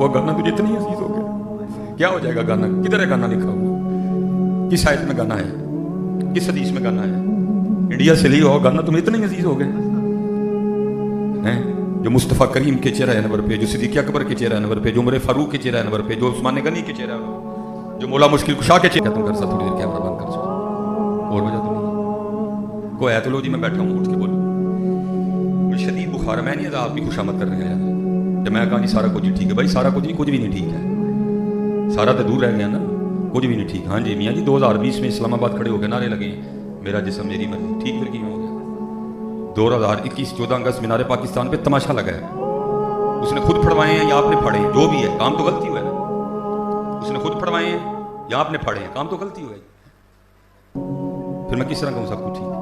وہ گانا تجھے اتنی عزیز ہو گیا، کیا ہو جائے گا گانا؟ کدھر ہے گانا لکھا ہوا؟ کس آیت میں گانا ہے؟ کس حدیث میں گانا ہے؟ انڈیا سے لی ہو گانا تمہیں اتنے عزیز ہو گئے ہیں؟ جو مصطفیٰ کریم کے چہرہ انور پہ، جو صدیق اکبر کے چہرہ انور پہ، جو عمر فاروق کے چہرہ انور پہ، جو عثمان غنی کے چہرہ انور پہ، جو مولا مشکل کشا کے چہرہ تم کر سا تھوڑی دیر کیمرہ بند کر سو اور وجہ تو نہیں کوئی ہے تو لو جی میں بیٹھا ہوں اٹھ کے بولوں مجھے شدید بخار ہے، میں نہیں آپ کی خوشامد کرنے آیا جب میں کہا نہیں سارا کچھ ٹھیک ہے بھائی سارا کچھ بھی نہیں ٹھیک ہے، سارا تو دور رہ گیا نا، کچھ بھی نہیں ٹھیک۔ ہاں جی میاں جی 2020 میں اسلام آباد کھڑے ہو کے نعرے لگے میرا جسم میری مرضی، ٹھیک پھر کیوں ہو گیا؟ 2021 14 اگست مینار پاکستان پہ تماشا لگا ہے، اس نے خود پھڑوائے ہیں یا آپ نے پھڑے ہیں؟ جو بھی ہے کام تو غلطی ہوا ہے، اس نے خود پھڑوائے ہیں یا آپ نے پھڑے ہیں، کام تو غلطی ہوا ہے۔ پھر میں کس طرح کہوں سب کچھ ٹھیک ہے؟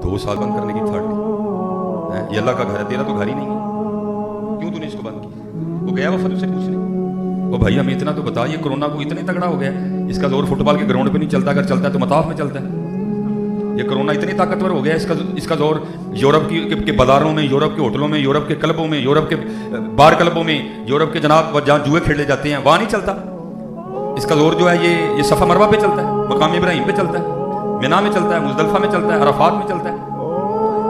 2 سال بند کرنے کی تھرڈ یہ اللہ کا گھر ہے، تیرا تو گھر ہی نہیں ہے، کیوں تو نے اس کو بند کیا؟ وہ گیا وفد سے پوچھنے، وہ بھائی ہمیں اتنا تو بتا یہ کرونا کو اتنے تگڑا ہو گیا، اس کا زور فٹ بال کے گراؤنڈ پہ نہیں چلتا، اگر چلتا ہے تو مطاف میں چلتا ہے۔ یہ کرونا اتنی طاقتور ہو گیا، اس کا زور یورپ کے بازاروں میں، یورپ کے ہوٹلوں میں، یورپ کے کلبوں میں، یورپ کے بار کلبوں میں، یورپ کے جناب جہاں جوئے کھیلے جاتے ہیں وہاں نہیں چلتا۔ اس کا زور جو ہے یہ صفا مروہ پہ چلتا ہے، مقام ابراہیم پہ چلتا ہے، مینا میں چلتا ہے، مزدلفہ میں چلتا ہے، عرفات میں چلتا ہے۔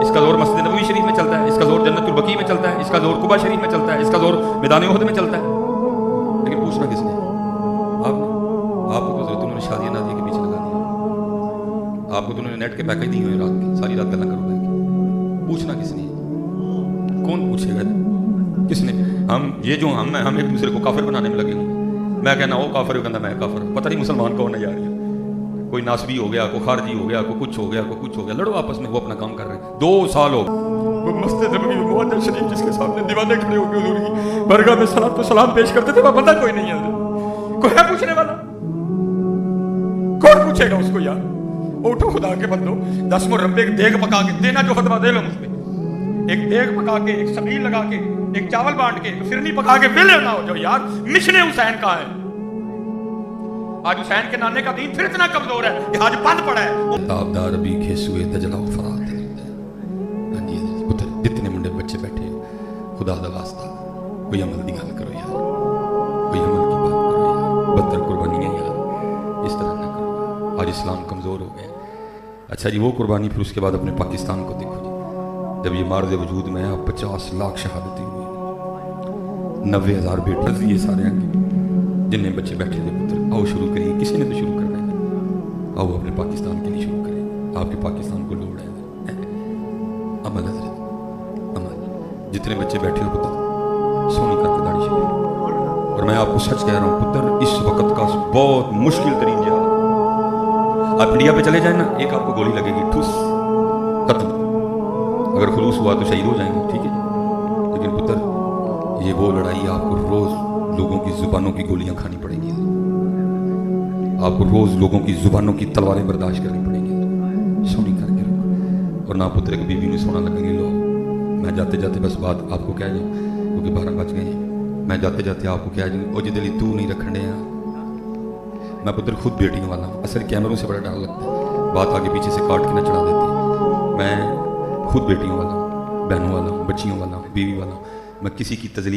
اس کا زور مسجد نبوی شریف میں چلتا ہے، اس کا زور جنت البقیع میں چلتا ہے، اس کا زور قباء شریف میں چلتا ہے، اس کا زور میدان احد میں چلتا ہے۔ لیکن پوچھنا کس نے؟ آپ کو تو انہوں نے شادی نادی کے پیچھے لگا دیا، آپ کو تو انہوں نے نیٹ کے پیکج دیے ہوئے رات کے، ساری رات گلا کرو بیٹھ کے۔ پوچھنا کس نے؟ کون پوچھے گا؟ کس نے؟ ہم ایک دوسرے کو کافر بنانے میں لگے ہوں، میں کہنا وہ کافر ہے، کہنا میں کافر ہوں، پتہ نہیں مسلمان کون ہے یار، کوئی ناسبی ہو گیا، کوئی خارجی ہو گیا، کوئی کچھ ہو گیا، کوئی کچھ ہو گیا، لڑو آپس میں، وہ اپنا کام کر رہے ہیں۔ 2 سال ہو وہ مسجد نبوی معظم شریف جس کے سامنے دیوانے کھڑے ہو کے حضور کی برگاہ میں صلاۃ و سلام پیش کرتے تھے، وہ بندہ کوئی نہیں ہے، کوئی ہے پوچھنے والا؟ کون پوچھے گا اس کو یار؟ اٹھو خدا کے بندو، 10 مربے ایک دیگ پکا کے دینا جو فتویٰ دے لو مجھ پہ، ایک دیگ پکا کے، ایک سبیل لگا کے، ایک چاول بانٹ کے، ایک فرنی پکا کے ویلے نہ ہو جاؤ یار۔ مشن حسین کہاں ہے؟ آج حسین کے نانے کا دین پھر اتنا کمزور ہے کہ آج بند پڑا ہے۔ تابدار بھی کھیسوئے دجلہ و فرات ہے۔ پتر جتنے منڈے بچے بیٹھے خدا دا واسطہ کوئی عمل دی گل کرو یار، کوئی عمل کی بات کرو یار، بدتر قربانیاں یار اس طرح نہ کرو۔ آج اسلام کمزور ہو گیا۔ اچھا جی وہ قربانی، پھر اس کے بعد اپنے پاکستان کو دیکھو جی، جب یہ مارد وجود میں اب 50 لاکھ شہادتیں ہوئی، 90,000 بیٹے یہ سارے آگے جنہیں بچے بیٹھے تھے پتر، آؤ شروع کریے، کسی نے تو شروع کرنا ہے، آؤ اپنے پاکستان کے لیے شروع کریں، آپ کے پاکستان کو لوڑ ہے۔ عمل حضرت عمل، جتنے بچے بیٹھے ہو پتر سونی کر کے داڑھی شریف، اور میں آپ کو سچ کہہ رہا ہوں پتر اس وقت کا بہت مشکل ترین جہاد، آپ انڈیا پہ چلے جائیں نا، ایک آپ کو گولی لگے گی ٹھوس ختم، اگر خلوص ہوا تو شہید ہو جائیں گے، ٹھیک ہے جی، لیکن پتر یہ وہ لڑائی آپ کو روز لوگوں کی زبانوں کی گولیاں کھانی پڑیں گی، آپ کو روز لوگوں کی زبانوں کی تلواریں برداشت کرنی پڑیں گی، سونی کر کے رکھو، اور نہ پتر ایک بیوی میں سونا لگیں گے۔ لو میں جاتے جاتے بس بات آپ کو کہہ جاؤں کیونکہ 12 بج گئے ہیں، میں جاتے جاتے آپ کو کہہ جاؤں او جی دلی تو نہیں رکھنے ہیں، میں پتر خود بیٹیوں والا ہوں، اصل کیمروں سے بڑا ڈر لگتا ہے، بات آگے پیچھے سے کاٹ کے نہ چڑھا دیتے، میں خود بیٹیوں والا ہوں، بہنوں والا ہوں، بچیوں والا ہوں، بیوی والا ہوں، میں کسی کی تزلیل